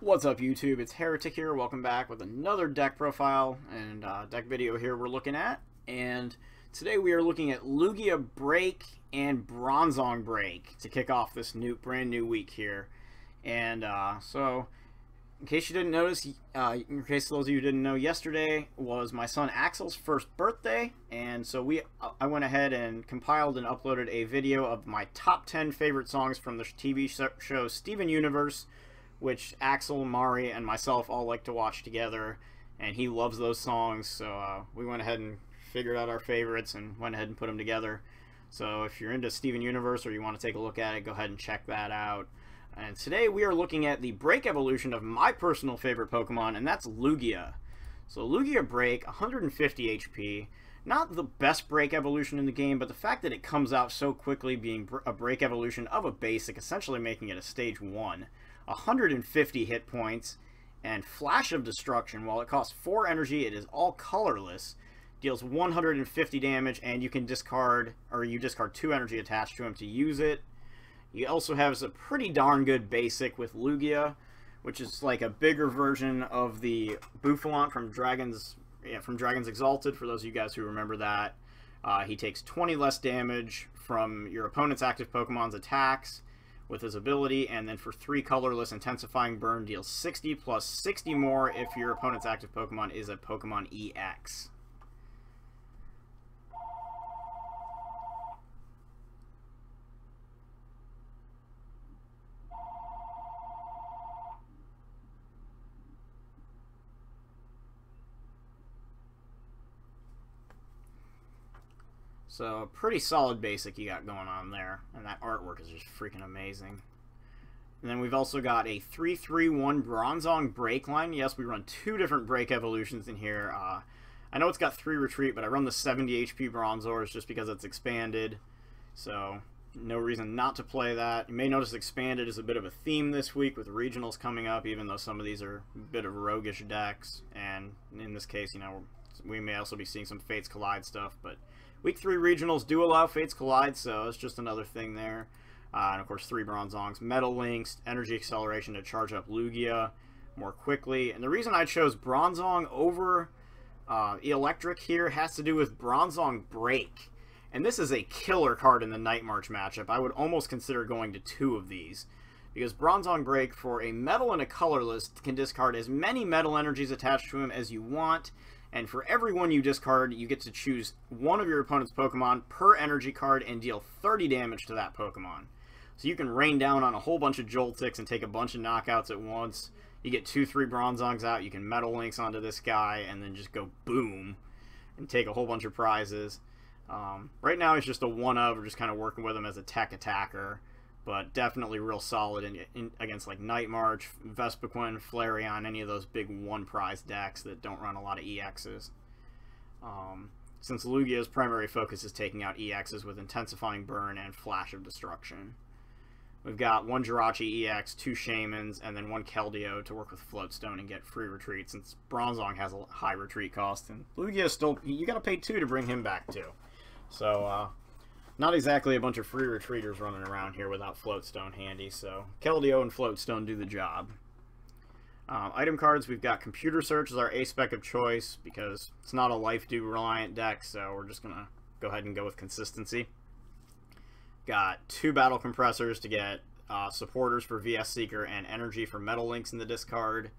What's up YouTube, it's Heretic here, welcome back with another deck profile and deck video here we're looking at. And today we are looking at Lugia BREAK and Bronzong BREAK to kick off this brand new week here. And so, in case you didn't notice, in case those of you who didn't know, yesterday was my son Axel's first birthday. And so I went ahead and compiled and uploaded a video of my top 10 favorite songs from the TV show Steven Universe, which Axel, Mari, and myself all like to watch together, and he loves those songs, so we went ahead and figured out our favorites and went ahead and put them together. So if you're into Steven Universe or you want to take a look at it, go ahead and check that out. And today we are looking at the Break evolution of my personal favorite Pokemon, and that's Lugia. So Lugia BREAK, 150 HP. Not the best Break evolution in the game, but the fact that it comes out so quickly, being a Break evolution of a basic, essentially making it a stage 1. 150 hit points, and Flash of Destruction. While it costs 4 energy, it is all colorless, deals 150 damage, and you can discard 2 energy attached to him to use it. You also have a pretty darn good basic with Lugia, which is like a bigger version of the Bouffalant from Dragons Exalted, for those of you guys who remember that. He takes 20 less damage from your opponent's active Pokemon's attacks with his ability, and then for 3 colorless, Intensifying Burn deals 60 plus 60 more if your opponent's active Pokemon is a Pokemon EX. So, pretty solid basic you got going on there, and that artwork is just freaking amazing. And then we've also got a 3-3-1 Bronzong BREAK line. Yes, we run 2 different Break evolutions in here. I know it's got 3 retreat, but I run the 70 HP Bronzors just because it's expanded. So, no reason not to play that. You may notice expanded is a bit of a theme this week with regionals coming up, even though some of these are a bit of roguish decks. And in this case, you know, we may also be seeing some Fates Collide stuff, but Week 3 regionals do allow Fates Collide, so it's just another thing there. And of course, 3 Bronzongs, Metal Links, Energy Acceleration to charge up Lugia more quickly. And the reason I chose Bronzong over Electric here has to do with Bronzong BREAK. And this is a killer card in the Night March matchup. I would almost consider going to 2 of these, because Bronzong BREAK, for a Metal and a Colorless, can discard as many Metal Energies attached to him as you want. And for every one you discard, you get to choose one of your opponent's Pokemon per energy card and deal 30 damage to that Pokemon. So you can rain down on a whole bunch of Joltics and take a bunch of knockouts at once. You get 2-3 Bronzongs out, you can Metal Links onto this guy, and then just go boom and take a whole bunch of prizes. Right now he's just a one-of, we're just kind of working with him as a tech attacker, but definitely real solid against like Night March, Vespiquen, Flareon, any of those big one-prize decks that don't run a lot of EXs. Since Lugia's primary focus is taking out EXs with Intensifying Burn and Flash of Destruction. We've got 1 Jirachi-EX, 2 Shaymins, and then 1 Keldeo to work with Float Stone and get free retreat, since Bronzong has a high retreat cost, and Lugia is still, you gotta pay 2 to bring him back too. So, not exactly a bunch of free retreaters running around here without Float Stone handy, so Keldeo and Float Stone do the job. Item cards, we've got Computer Search as our A-spec of choice, because it's not a life-do reliant deck, so we're just going to go ahead and go with consistency. Got 2 Battle Compressors to get supporters for VS Seeker and energy for Metal Links in the discard.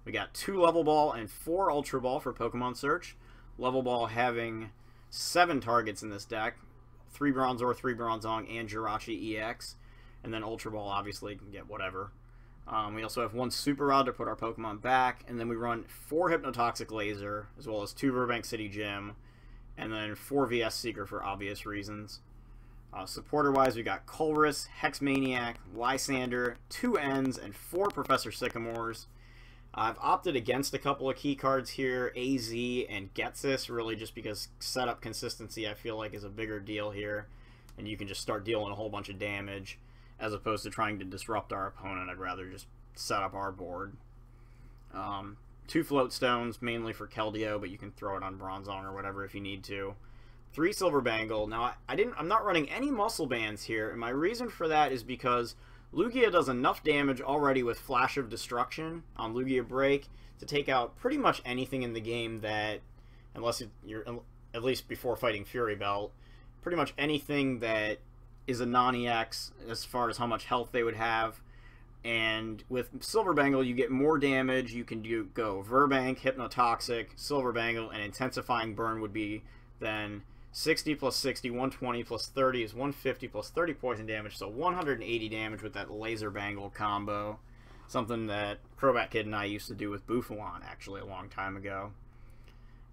We got 2 Level Ball and 4 Ultra Ball for Pokemon Search. Level Ball having 7 targets in this deck. 3 Bronzor, 3 Bronzong, and Jirachi-EX. And then Ultra Ball obviously can get whatever. We also have 1 Super Rod to put our Pokemon back. And then we run 4 Hypnotoxic Laser, as well as 2 Virbank City Gym. And then 4 VS Seeker for obvious reasons. Supporter-wise, we got Colress, Hex Maniac, Lysandre, 2 Ns, and 4 Professor Sycamores. I've opted against a couple of key cards here, AZ and Getsis, really just because setup consistency I feel like is a bigger deal here, and you can just start dealing a whole bunch of damage as opposed to trying to disrupt our opponent. I'd rather just set up our board. 2 Float Stones, mainly for Keldeo, but you can throw it on Bronzong or whatever if you need to. 3 Silver Bangle. Now I'm not running any muscle bands here, and my reason for that is because Lugia does enough damage already with Flash of Destruction on Lugia Break to take out pretty much anything in the game that, unless you're, at least before fighting Fury Belt, pretty much anything that is a non-EX as far as how much health they would have. And with Silver Bangle, you get more damage. You can go Virbank, Hypnotoxic, Silver Bangle, and Intensifying Burn would be then 60 plus 60, 120 plus 30 is 150 plus 30 poison damage, so 180 damage with that Laser Bangle combo. Something that Crobat Kid and I used to do with Bouffalon, actually, a long time ago.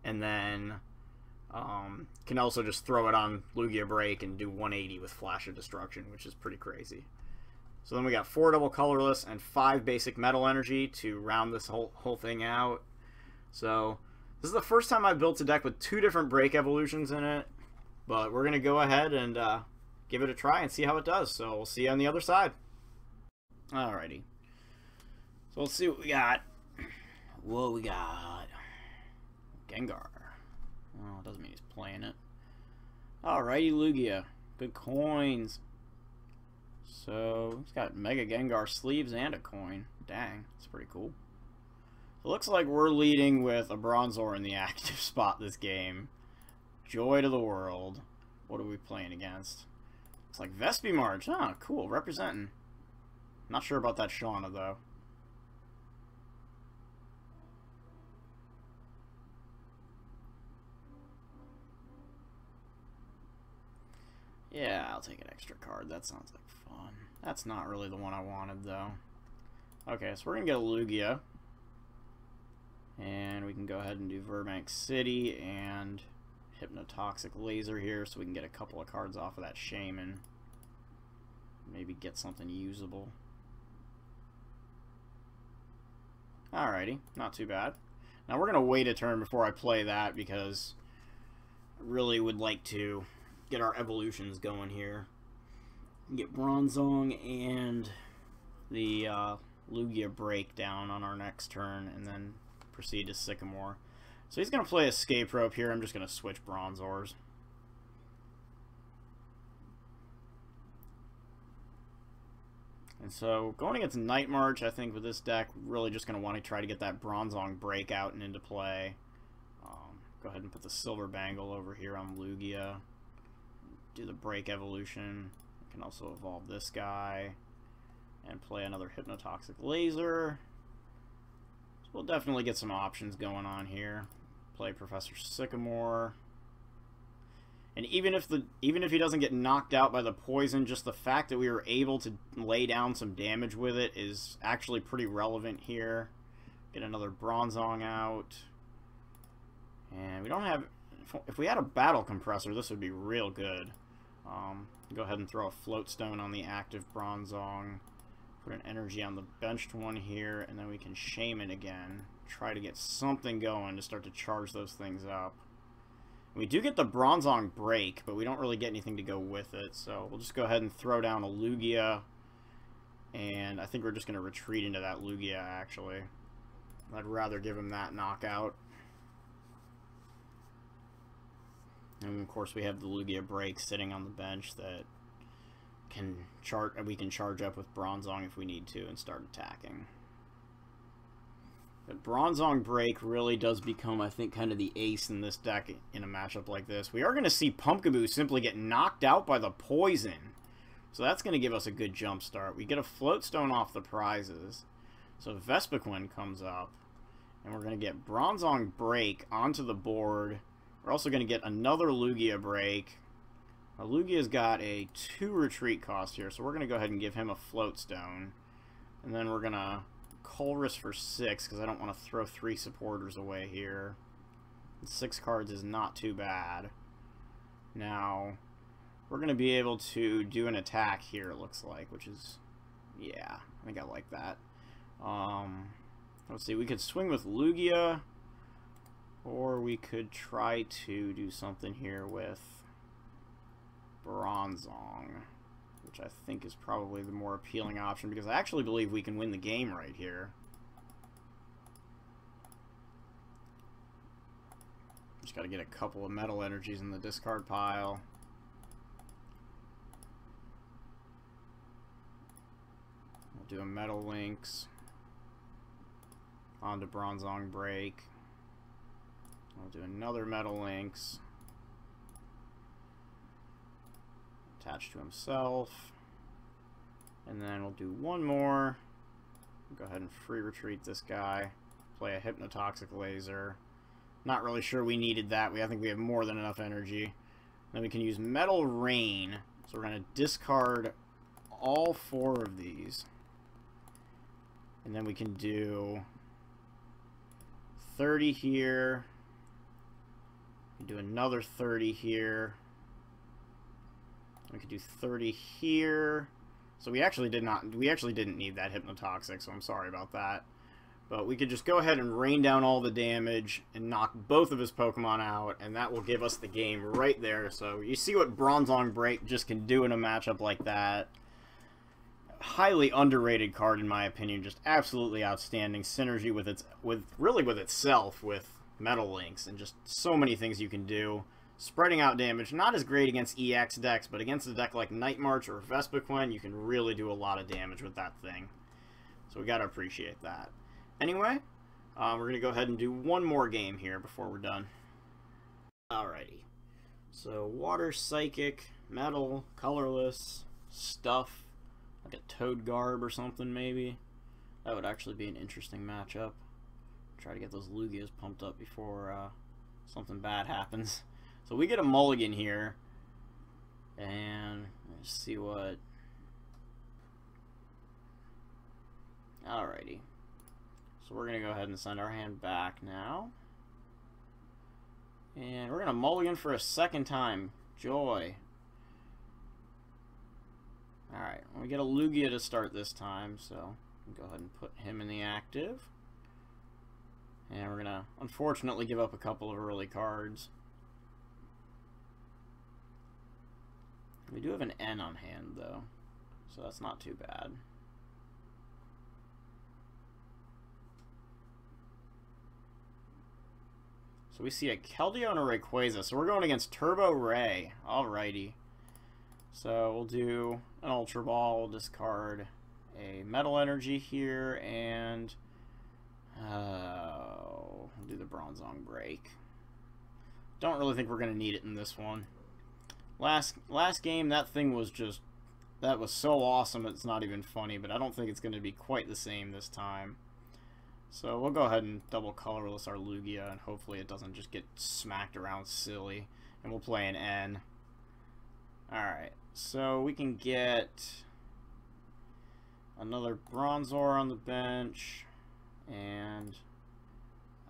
And then can also just throw it on Lugia Break and do 180 with Flash of Destruction, which is pretty crazy. So then we got 4 double Colorless and 5 basic Metal Energy to round this whole thing out. So this is the first time I've built a deck with 2 different Break evolutions in it, but we're going to go ahead and give it a try and see how it does. So we'll see you on the other side. Alrighty. So let's see what we got. What we got? Gengar. Oh, it doesn't mean he's playing it. Alrighty, Lugia. Good coins. So, it's got Mega Gengar sleeves and a coin. Dang, that's pretty cool. So, looks like we're leading with a Bronzor in the active spot this game. Joy to the world. What are we playing against? It's like Vespimarch. Ah, cool. Representing. Not sure about that Shauna, though. Yeah, I'll take an extra card. That sounds like fun. That's not really the one I wanted, though. Okay, so we're going to get a Lugia. And we can go ahead and do Virbank City and Hypnotoxic Laser here so we can get a couple of cards off of that Shaymin. Maybe get something usable. Alrighty, not too bad. Now we're going to wait a turn before I play that because I really would like to get our evolutions going here. Get Bronzong and the Lugia Break down on our next turn, and then proceed to Sycamore. So he's going to play Escape Rope here. I'm just going to switch Bronzors. And so going against Night March, I think with this deck, really just going to want to try to get that Bronzong Break out and into play. Go ahead and put the Silver Bangle over here on Lugia. Do the Break evolution. I can also evolve this guy and play another Hypnotoxic Laser. So we'll definitely get some options going on here. Play Professor Sycamore. And even if he doesn't get knocked out by the poison, just the fact that we were able to lay down some damage with it is actually pretty relevant here. Get another Bronzong out. And we don't have... If we had a Battle Compressor, this would be real good. Go ahead and throw a Float Stone on the active Bronzong. Put an energy on the benched one here, and then we can Shaymin again. Try to get something going to start to charge those things up. We do get the Bronzong Break, but we don't really get anything to go with it, so we'll just go ahead and throw down a Lugia. And I think we're just going to retreat into that Lugia, actually. I'd rather give him that knockout. And of course we have the Lugia Break sitting on the bench that we can charge up with Bronzong if we need to and start attacking. But Bronzong Break really does become, I think, kind of the ace in this deck in a matchup like this. We are going to see Pumpkaboo simply get knocked out by the poison. So that's going to give us a good jump start. We get a Float Stone off the prizes. So Vespiquen comes up. And we're going to get Bronzong Break onto the board. We're also going to get another Lugia Break. Now, Lugia's got a 2 retreat cost here, so we're going to go ahead and give him a Float Stone. And then we're going to Colress for 6, because I don't want to throw 3 supporters away here. 6 cards is not too bad. Now, we're going to be able to do an attack here, it looks like, which is... yeah, I think I like that. Let's see, we could swing with Lugia, or we could try to do something here with Bronzong, which I think is probably the more appealing option, because I actually believe we can win the game right here. Just got to get a couple of Metal Energies in the discard pile. do a Metal Lynx onto Bronzong Break. I'll do another Metal Lynx attached to himself. And then we'll do one more. Go ahead and free retreat this guy. Play a Hypnotoxic Laser. Not really sure we needed that. I think we have more than enough energy. Then we can use Metal Rain. So we're going to discard all 4 of these. And then we can do 30 here. We can do another 30 here. We could do 30 here. So we actually didn't need that Hypnotoxic, so I'm sorry about that. But we could just go ahead and rain down all the damage and knock both of his Pokemon out, and that will give us the game right there. So you see what Bronzong Break just can do in a matchup like that. Highly underrated card in my opinion, just absolutely outstanding synergy with itself with Metal Lynx, and just so many things you can do. Spreading out damage, not as great against EX decks, but against a deck like Night March or Vespiquen, you can really do a lot of damage with that thing. So we gotta appreciate that. Anyway, we're going to go ahead and do one more game here before we're done. Alrighty. So, Water, Psychic, Metal, Colorless, Stuff, like a Toad Garb or something maybe. That would actually be an interesting matchup. Try to get those Lugias pumped up before something bad happens. So we get a mulligan here. And let's see what... Alrighty. So we're going to go ahead and send our hand back now. And we're going to mulligan for a second time. Joy. Alright, we get a Lugia to start this time, so go ahead and put him in the active. And we're going to, unfortunately, give up a couple of early cards. We do have an N on hand, though, so that's not too bad. So we see a Keldeo and a Rayquaza. So we're going against Turbo Ray. Alrighty. So we'll do an Ultra Ball. We'll discard a Metal Energy here. And we'll do the Bronzong Break. Don't really think we're going to need it in this one. Last game, that thing was just... That was so awesome it's not even funny. But I don't think it's going to be quite the same this time. So we'll go ahead and double Colorless our Lugia, and hopefully it doesn't just get smacked around silly. And we'll play an N. Alright, so we can get another Bronzor on the bench, and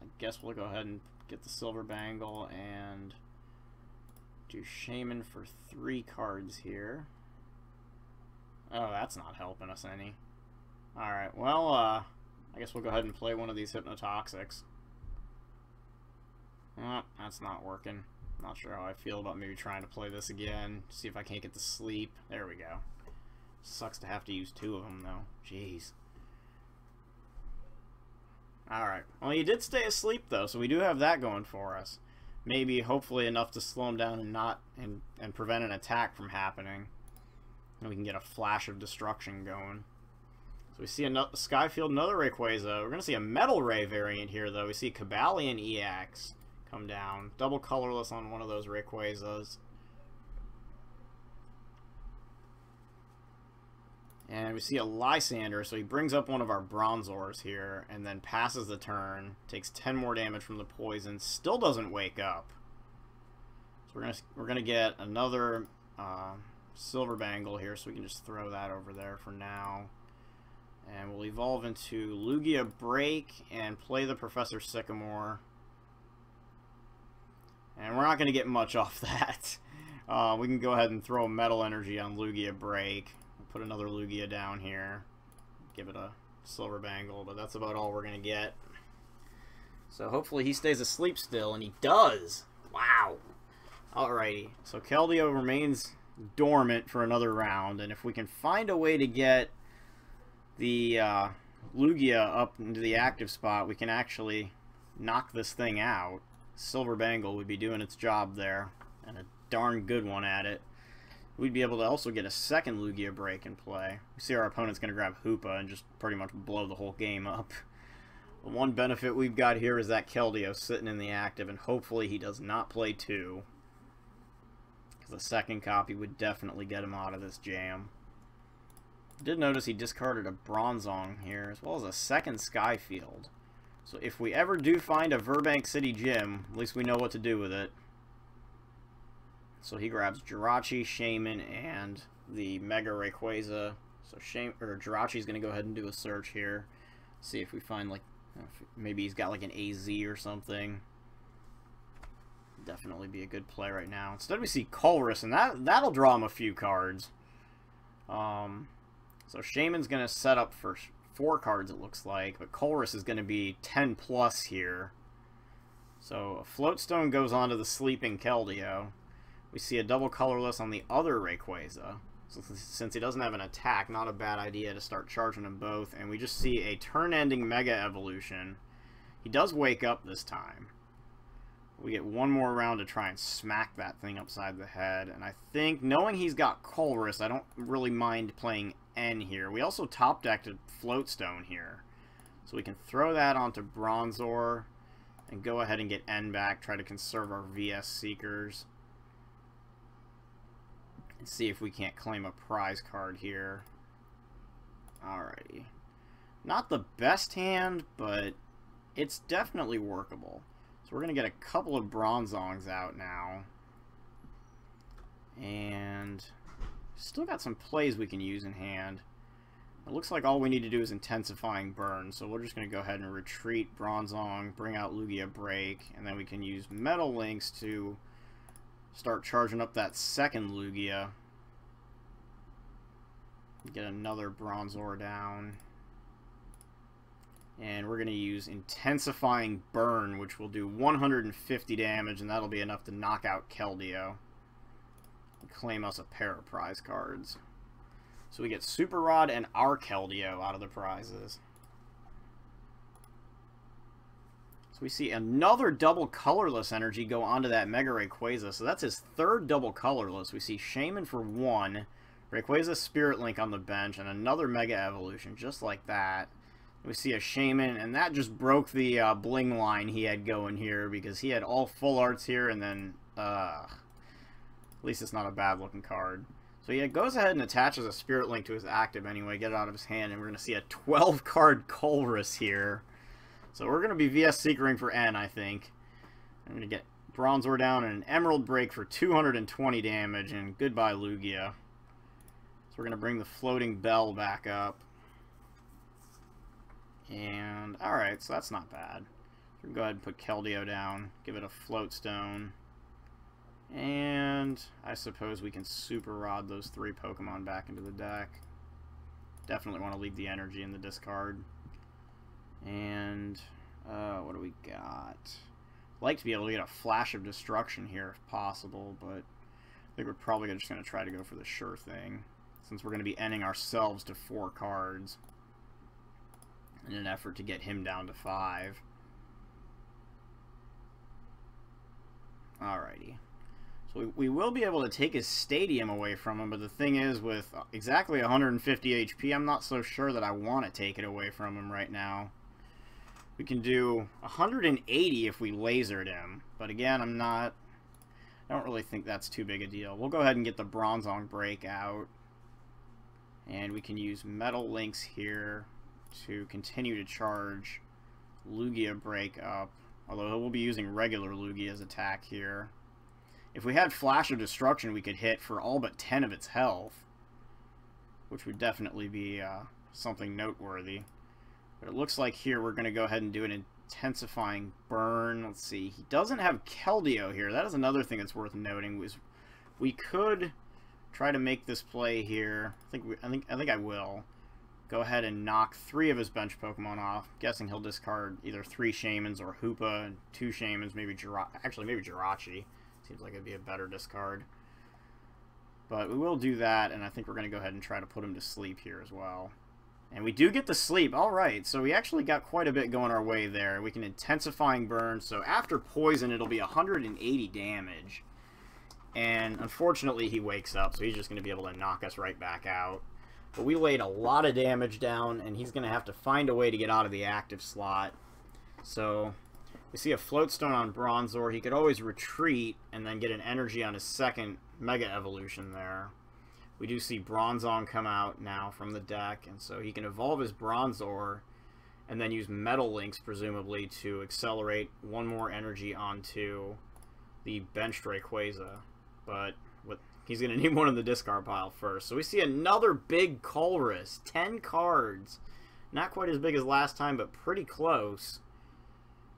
I guess we'll go ahead and get the Silver Bangle and do Shaymin for 3 cards here. Oh, that's not helping us any. Alright, well, I guess we'll go ahead and play one of these Hypnotoxics. Oh, that's not working. Not sure how I feel about maybe trying to play this again. See if I can't get to sleep. There we go. Sucks to have to use 2 of them, though. Jeez. Alright. Well, he did stay asleep, though, so we do have that going for us. Maybe, hopefully, enough to slow him down and prevent an attack from happening. And we can get a Flash of Destruction going. So we see another Skyfield, another Rayquaza. We're going to see a Metal Ray variant here, though. We see Cobalion-EX come down. Double Colorless on one of those Rayquazas. And we see a Lysandre, so he brings up one of our Bronzors here, and then passes the turn. Takes 10 more damage from the poison. Still doesn't wake up. So we're gonna get another Silver Bangle here, so we can just throw that over there for now. And we'll evolve into Lugia Break and play the Professor Sycamore. And we're not going to get much off that. We can go ahead and throw a Metal Energy on Lugia Break. Put another Lugia down here. Give it a Silver Bangle, but that's about all we're going to get. So hopefully he stays asleep still, and he does! Wow! Alrighty, so Keldeo remains dormant for another round, and if we can find a way to get the Lugia up into the active spot, we can actually knock this thing out. Silver Bangle would be doing its job there, and a darn good one at it. we'd be able to also get a second Lugia break in play. We see our opponent's going to grab Hoopa and just pretty much blow the whole game up. The one benefit we've got here is that Keldeo sitting in the active, and hopefully he does not play 2. Because the second copy would definitely get him out of this jam. I did notice he discarded a Bronzong here, as well as a second Skyfield. So if we ever do find a Virbank City Gym, at least we know what to do with it. So he grabs Jirachi, Shaymin, and the Mega Rayquaza. So Jirachi's going to go ahead and do a search here. See if we find, like, maybe he's got like an AZ or something. Definitely be a good play right now. Instead we see Colress, and that'll draw him a few cards. So Shaymin's going to set up for 4 cards, it looks like, but Colress is going to be 10 plus here. So a Float Stone goes onto the sleeping Keldeo. We see a double Colorless on the other Rayquaza. So since he doesn't have an attack, not a bad idea to start charging them both. And we just see a turn-ending Mega Evolution. He does wake up this time. We get one more round to try and smack that thing upside the head. And I think, knowing he's got Colress, I don't really mind playing N here. We also top-decked a Float Stone here. So we can throw that onto Bronzor and go ahead and get N back, try to conserve our VS Seekers. And see if we can't claim a prize card here. Alrighty. Not the best hand, but it's definitely workable. So we're going to get a couple of Bronzongs out now. And still got some plays we can use in hand. It looks like all we need to do is Intensifying Burn. So we're just going to go ahead and retreat Bronzong, bring out Lugia Break, and then we can use Metal Links to start charging up that second Lugia. Get another Bronzor down. And we're going to use Intensifying Burn, which will do 150 damage, and that'll be enough to knock out Keldeo. And claim us a pair of prize cards. So we get Super Rod and our Keldeo out of the prizes. So we see another double Colorless energy go onto that Mega Rayquaza. So that's his third double Colorless. We see Shaymin for 1, Rayquaza Spirit Link on the bench, and another Mega Evolution just like that. We see a Shaymin, and that just broke the bling line he had going here, because he had all full arts here, and then, at least it's not a bad looking card. So he goes ahead and attaches a Spirit Link to his active anyway, get it out of his hand, and we're going to see a 12 card Colress here. So we're going to be VS Seekering for N, I think. I'm going to get Bronzor down and an Emerald Break for 220 damage, and goodbye Lugia. So we're going to bring the Floating Bell back up. And, alright, so that's not bad. So we'll go ahead and put Keldeo down, give it a Float Stone. And I suppose we can Super Rod those 3 Pokemon back into the deck. Definitely want to leave the energy in the discard. And, what do we got? I'd like to be able to get a Flash of Destruction here if possible, but I think we're probably just going to try to go for the sure thing, since we're going to be ending ourselves to 4 cards in an effort to get him down to 5. Alrighty. So we will be able to take his Stadium away from him, but the thing is, with exactly 150 HP, I'm not so sure that I want to take it away from him right now. We can do 180 if we lasered him, but again, I don't really think that's too big a deal. We'll go ahead and get the Bronzong Break out, and we can use Metal Links here to continue to charge Lugia Break up, although we'll be using regular Lugia's attack here. If we had Flash of Destruction, we could hit for all but 10 of its health, which would definitely be something noteworthy. But it looks like here we're going to go ahead and do an Intensifying Burn. Let's see, he doesn't have Keldeo here. That is another thing that's worth noting. We could try to make this play here. I think I will. Go ahead and knock 3 of his bench Pokemon off. I'm guessing he'll discard either 3 Shaymins or Hoopa, 2 Shaymins, maybe Jirachi. Seems like it'd be a better discard. But we will do that, and I think we're going to go ahead and try to put him to sleep here as well. And we do get the sleep. Alright, so we actually got quite a bit going our way there. We can Intensifying Burn, so after Poison it'll be 180 damage. And unfortunately he wakes up, so he's just going to be able to knock us right back out. But we laid a lot of damage down, and he's going to have to find a way to get out of the active slot. So we see a Float Stone on Bronzor. He could always retreat and then get an energy on his second Mega Evolution there. We do see Bronzong come out now from the deck, and so he can evolve his Bronzor and then use Metal Links, presumably, to accelerate one more energy onto the benched Rayquaza. But he's going to need one in the discard pile first. So we see another big Colress. 10 cards. Not quite as big as last time, but pretty close.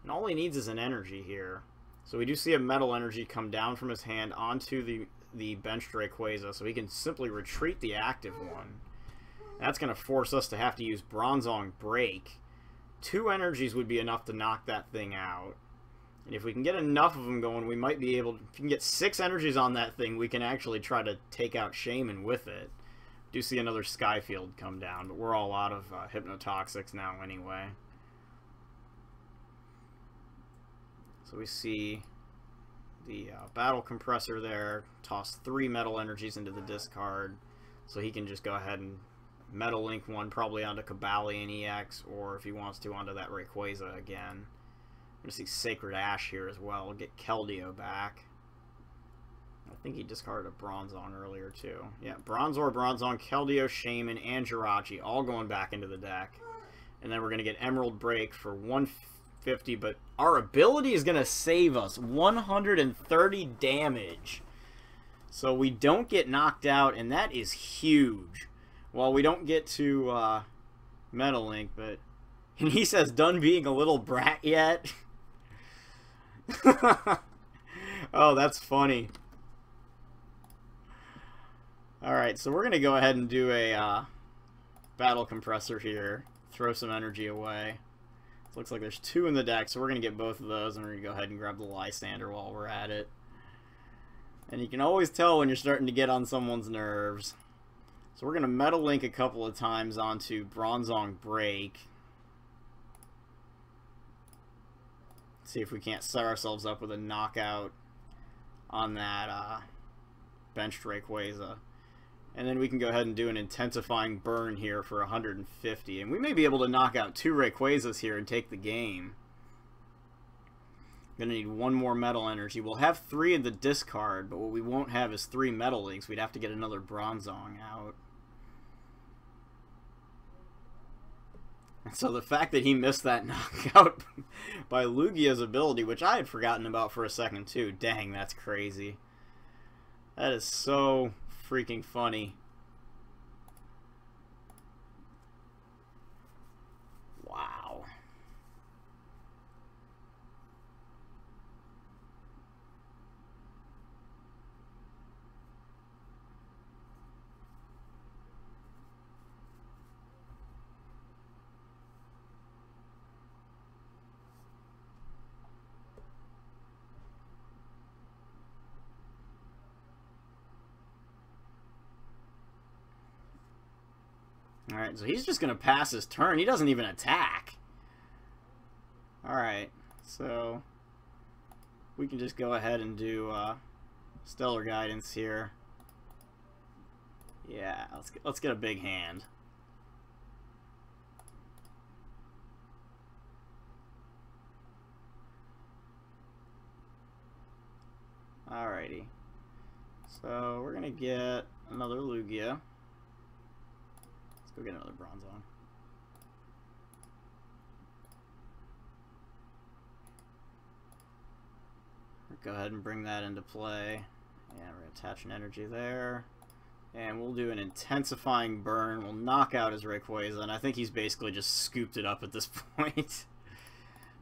And all he needs is an energy here. So we do see a Metal Energy come down from his hand onto the benched Rayquaza, so he can simply retreat the active one. That's going to force us to have to use Bronzong Break. 2 energies would be enough to knock that thing out. And if we can get enough of them going, we might be able to... If we can get 6 energies on that thing, we can actually try to take out Shaymin with it. Do see another Skyfield come down, but we're all out of Hypnotoxics now anyway. So we see the Battle Compressor there, toss 3 Metal Energies into the discard, so he can just go ahead and Metal Link one probably onto Cobalion-EX, or if he wants to, onto that Rayquaza again. I'm going to see Sacred Ash here as well. We'll get Keldeo back. I think he discarded a Bronzong earlier too. Yeah, Bronzor, Bronzong, Keldeo, Shaymin, and Jirachi all going back into the deck. And then we're going to get Emerald Break for 150, but our ability is going to save us 130 damage. So we don't get knocked out, and that is huge. Well, we don't get to Metal Link, but... And he says, done being a little brat yet? Oh, that's funny. Alright, so we're going to go ahead and do a Battle Compressor here. Throw some energy away. It looks like there's 2 in the deck, so we're going to get both of those, and we're going to go ahead and grab the Lysandre while we're at it. And you can always tell when you're starting to get on someone's nerves. So we're going to Metal Link a couple of times onto Bronzong Break. See if we can't set ourselves up with a knockout on that benched Rayquaza. And then we can go ahead and do an intensifying burn here for 150. And we may be able to knock out 2 Rayquazas here and take the game. Gonna need 1 more Metal Energy. We'll have 3 in the discard, but what we won't have is 3 Metal Links. We'd have to get another Bronzong out. So the fact that he missed that knockout by Lugia's ability, which I had forgotten about for a second too. Dang, that's crazy. That is so freaking funny. Wow. Alright, so he's just going to pass his turn. He doesn't even attack. Alright, so we can just go ahead and do Stellar Guidance here. Yeah, let's get a big hand. Alrighty. So we're going to get another Lugia. Go get another Bronzong. Go ahead and bring that into play. And we're going to attach an energy there. And we'll do an intensifying burn. We'll knock out his Rayquaza. And I think he's basically just scooped it up at this point.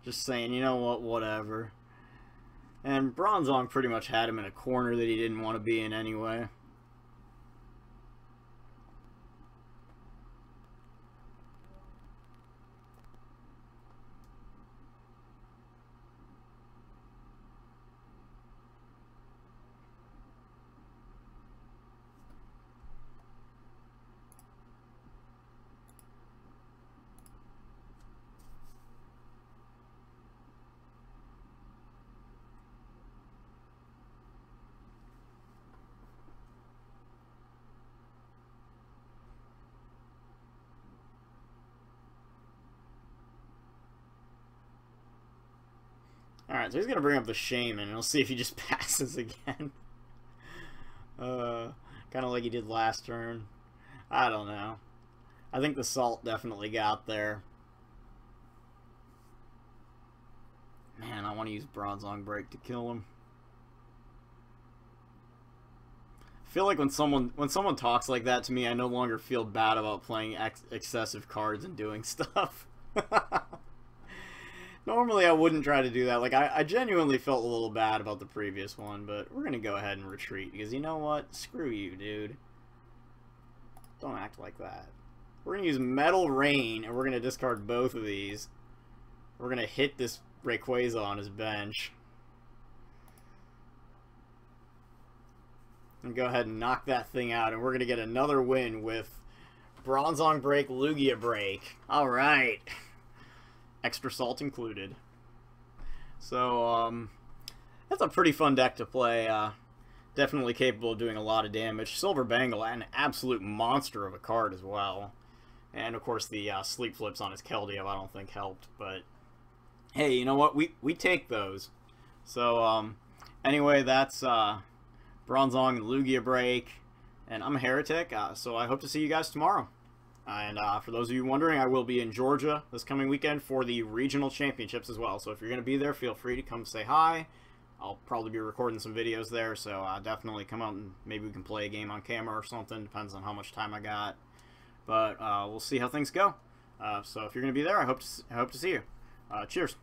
Just saying, you know what, whatever. And Bronzong pretty much had him in a corner that he didn't want to be in anyway. Alright, so he's going to bring up the Shaymin, and we'll see if he just passes again. Kind of like he did last turn. I don't know. I think the Salt definitely got there. Man, I want to use Bronzong Break to kill him. I feel like when someone talks like that to me, I no longer feel bad about playing excessive cards and doing stuff. Normally I wouldn't try to do that. Like, I genuinely felt a little bad about the previous one, but we're going to go ahead and retreat, because you know what? Screw you, dude. Don't act like that. We're going to use Metal Rain, and we're going to discard both of these. We're going to hit this Rayquaza on his bench. And go ahead and knock that thing out, and we're going to get another win with Bronzong Break, Lugia Break. Alright. Extra Salt included. So, that's a pretty fun deck to play. Definitely capable of doing a lot of damage. Silver Bangle, an absolute monster of a card as well. And, of course, the sleep flips on his Keldeo I don't think helped. But, hey, you know what? We take those. So, anyway, that's Bronzong and Lugia Break. And I'm a Heretic, so I hope to see you guys tomorrow. And for those of you wondering, I will be in Georgia this coming weekend for the regional championships as well. So if you're going to be there, feel free to come say hi. I'll probably be recording some videos there, so definitely come out and maybe we can play a game on camera or something. Depends on how much time I got. But we'll see how things go. So if you're going to be there, I hope to see you. Cheers.